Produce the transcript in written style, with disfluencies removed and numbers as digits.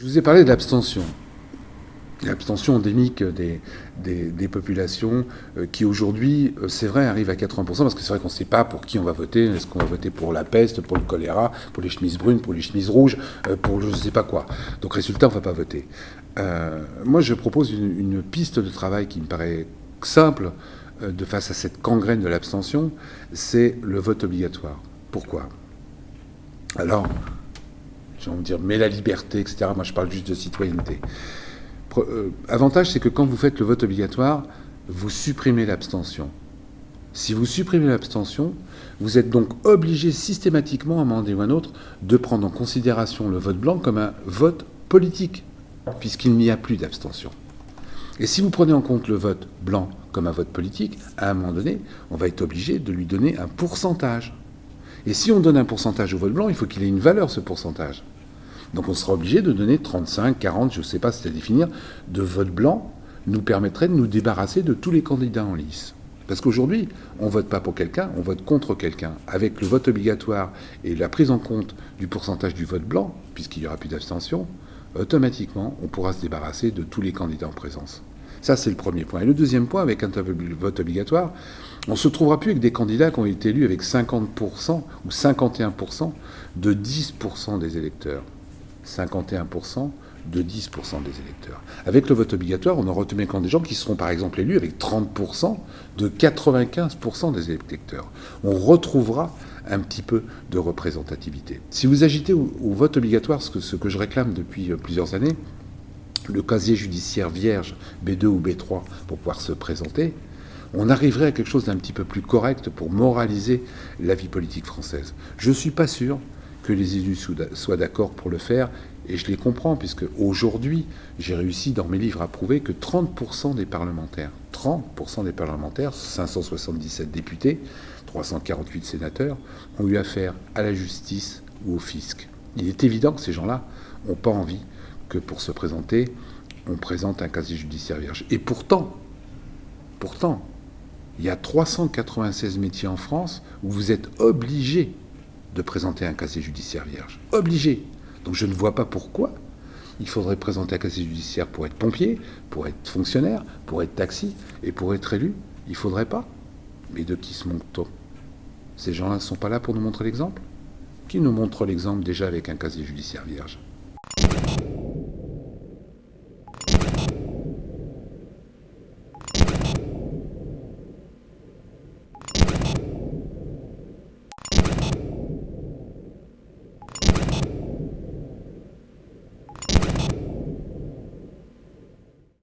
vous ai parlé de l'abstention. L'abstention endémique des populations qui aujourd'hui, c'est vrai, arrive à 80%, parce que c'est vrai qu'on ne sait pas pour qui on va voter. Est-ce qu'on va voter pour la peste, pour le choléra, pour les chemises brunes, pour les chemises rouges, pour je ne sais pas quoi. Donc résultat, on ne va pas voter. Moi, je propose une piste de travail qui me paraît simple de face à cette gangrène de l'abstention, c'est le vote obligatoire. Pourquoi ? Alors, j'ai envie de dire, mais la liberté, etc. Moi, je parle juste de citoyenneté. Avantage, c'est que quand vous faites le vote obligatoire, vous supprimez l'abstention. Si vous supprimez l'abstention, vous êtes donc obligé systématiquement, à un moment donné ou à un autre, de prendre en considération le vote blanc comme un vote politique, puisqu'il n'y a plus d'abstention. Et si vous prenez en compte le vote blanc comme un vote politique, à un moment donné, on va être obligé de lui donner un pourcentage. Et si on donne un pourcentage au vote blanc, il faut qu'il ait une valeur, ce pourcentage. Donc on sera obligé de donner 35, 40, je ne sais pas, c'est à définir, de vote blanc, nous permettrait de nous débarrasser de tous les candidats en lice. Parce qu'aujourd'hui, on ne vote pas pour quelqu'un, on vote contre quelqu'un. Avec le vote obligatoire et la prise en compte du pourcentage du vote blanc, puisqu'il n'y aura plus d'abstention, automatiquement, on pourra se débarrasser de tous les candidats en présence. Ça, c'est le premier point. Et le deuxième point, avec un vote obligatoire, on ne se trouvera plus avec des candidats qui ont été élus avec 50% ou 51% de 10% des électeurs. 51% de 10% des électeurs. Avec le vote obligatoire, on aura automatiquement des gens qui seront par exemple élus avec 30% de 95% des électeurs. On retrouvera un petit peu de représentativité. Si vous agitez au vote obligatoire, ce que je réclame depuis plusieurs années, le casier judiciaire vierge, B2 ou B3, pour pouvoir se présenter, on arriverait à quelque chose d'un petit peu plus correct pour moraliser la vie politique française. Je ne suis pas sûr que les élus soient d'accord pour le faire, et je les comprends, puisque aujourd'hui, j'ai réussi dans mes livres à prouver que 30% des parlementaires, 577 députés, 348 sénateurs, ont eu affaire à la justice ou au fisc. Il est évident que ces gens-là n'ont pas envie que pour se présenter, on présente un casier judiciaire vierge. Et pourtant, il y a 396 métiers en France où vous êtes obligé de présenter un casier judiciaire vierge. Obligé. Donc je ne vois pas pourquoi il faudrait présenter un casier judiciaire pour être pompier, pour être fonctionnaire, pour être taxi et pour être élu. Il ne faudrait pas. Mais de qui se moque-t-on ? Ces gens-là ne sont pas là pour nous montrer l'exemple ? Qui nous montre l'exemple déjà avec un casier judiciaire vierge ?